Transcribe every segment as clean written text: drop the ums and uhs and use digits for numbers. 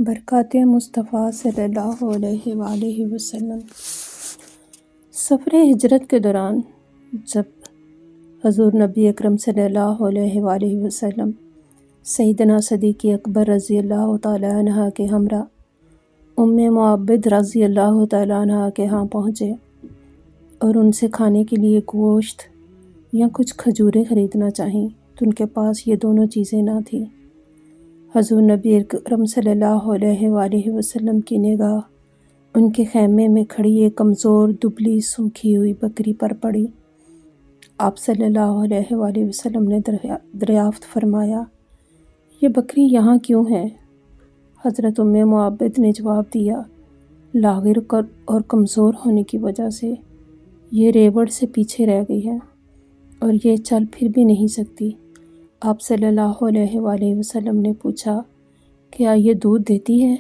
برکات مصطفیٰ صلی اللہ علیہ وآلہ وسلم۔ سفر ہجرت کے دوران جب حضور نبی اکرم صلی اللہ علیہ وآلہ وسلم سیدنا صدیق اکبر رضی اللہ تعالیٰ عنہ کے ہمراہ ام معبد رضی اللہ تعالیٰ عنہ کے ہاں پہنچے اور ان سے کھانے کے لیے گوشت یا کچھ کھجوریں خریدنا چاہیں تو ان کے پاس یہ دونوں چیزیں نہ تھیں۔ حضور نبی اکرم صلی اللہ علیہ وآلہ وسلم کی نگاہ ان کے خیمے میں کھڑی ایک کمزور دبلی سوکھی ہوئی بکری پر پڑی۔ آپ صلی اللہ علیہ وآلہ وسلم نے دریافت فرمایا، یہ بکری یہاں کیوں ہے؟ حضرت ام معبد نے جواب دیا، لاغر اور کمزور ہونے کی وجہ سے یہ ریوڑ سے پیچھے رہ گئی ہے اور یہ چل پھر بھی نہیں سکتی۔ آپ صلی اللہ علیہ وآلہ وسلم نے پوچھا، کیا یہ دودھ دیتی ہے؟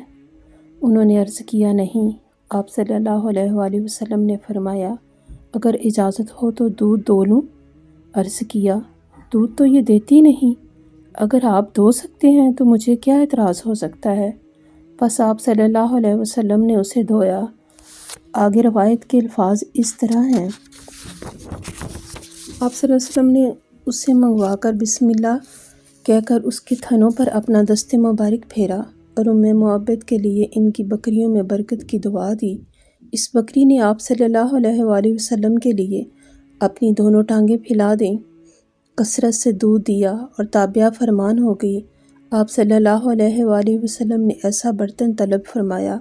انہوں نے عرض کیا، نہیں۔ آپ صلی اللہ علیہ وآلہ وسلم نے فرمایا، اگر اجازت ہو تو دودھ دو لوں؟ عرض کیا، دودھ تو یہ دیتی نہیں، اگر آپ دو سکتے ہیں تو مجھے کیا اعتراض ہو سکتا ہے؟ بس آپ صلی اللہ علیہ وسلم نے اسے دھویا۔ آگے روایت کے الفاظ اس طرح ہیں، آپ صلی اللہ علیہ وسلم نے اسے منگوا کر بسم اللہ کہہ کر اس کے تھنوں پر اپنا دست مبارک پھیرا اور ام معبد کے لیے ان کی بکریوں میں برکت کی دعا دی۔ اس بکری نے آپ صلی اللہ علیہ وآلہ وسلم کے لیے اپنی دونوں ٹانگیں پھیلا دیں، کثرت سے دودھ دیا اور تابعہ فرمان ہو گئی۔ آپ صلی اللہ علیہ وآلہ وسلم نے ایسا برتن طلب فرمایا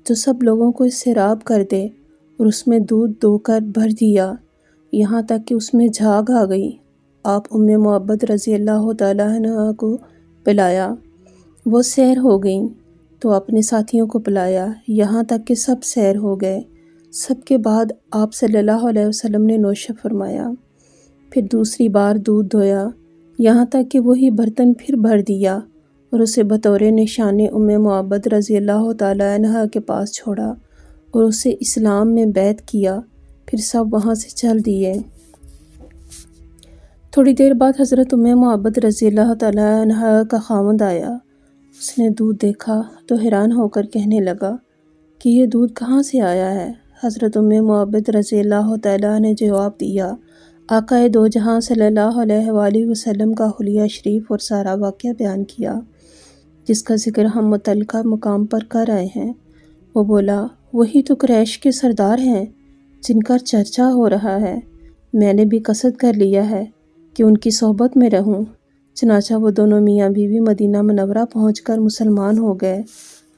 جو سب لوگوں کو اس سے راب کر دے اور اس میں دودھ دو کر بھر دیا، یہاں تک کہ اس میں جھاگ آ گئی۔ آپ ام معبد رضی اللہ تعالیٰ عنہ کو پلایا، وہ سیر ہو گئیں تو اپنے ساتھیوں کو پلایا، یہاں تک کہ سب سیر ہو گئے۔ سب کے بعد آپ صلی اللہ علیہ وسلم نے نوش فرمایا، پھر دوسری بار دودھ دھویا، یہاں تک کہ وہی برتن پھر بھر دیا اور اسے بطور نشان ام معبد رضی اللہ تعالیٰ عنہ کے پاس چھوڑا اور اسے اسلام میں بیعت کیا، پھر سب وہاں سے چل دیے۔ تھوڑی دیر بعد حضرت ام معبد رضی اللہ تعالیٰ عنہ کا خاوند آیا۔ اس نے دودھ دیکھا تو حیران ہو کر کہنے لگا کہ یہ دودھ کہاں سے آیا ہے؟ حضرت ام معبد رضی اللہ تعالیٰ نے جواب دیا، آقا دو جہاں صلی اللہ علیہ وآلہ وسلم کا حلیہ شریف اور سارا واقعہ بیان کیا جس کا ذکر ہم متعلقہ مقام پر کر رہے ہیں۔ وہ بولا، وہی تو قریش کے سردار ہیں جن کا چرچا ہو رہا ہے، میں نے بھی قصد کر لیا ہے کہ ان کی صحبت میں رہوں۔ چنانچہ وہ دونوں میاں بیوی مدینہ منورہ پہنچ کر مسلمان ہو گئے۔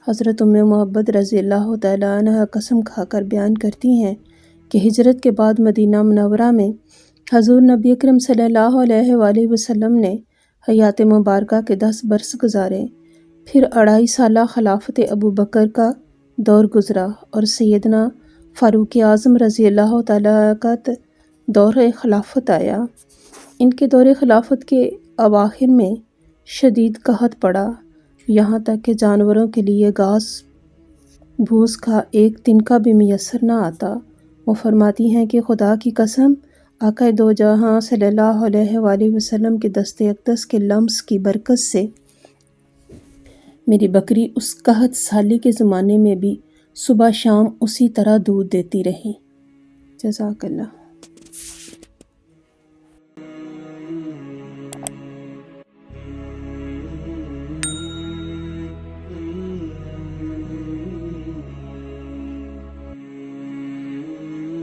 حضرت ام معبد رضی اللہ تعالیٰ عنہ قسم کھا کر بیان کرتی ہیں کہ ہجرت کے بعد مدینہ منورہ میں حضور نبی اکرم صلی اللہ علیہ وآلہ وسلم نے حیات مبارکہ کے 10 برس گزارے، پھر 2.5 سالہ خلافت ابوبکر کا دور گزرا اور سیدنا فاروق اعظم رضی اللہ تعالیٰ کا دور خلافت آیا۔ ان کے دور خلافت کے اواخر میں شدید قحط پڑا، یہاں تک کہ جانوروں کے لیے گھاس بھوس کا ایک تنکا بھی میسر نہ آتا۔ وہ فرماتی ہیں کہ خدا کی قسم، آقا دو جہاں صلی اللہ علیہ وآلہ وسلم کے دست اقدس کے لمس کی برکت سے میری بکری اس قحط سالی کے زمانے میں بھی صبح شام اسی طرح دودھ دیتی رہی۔ جزاک اللہ۔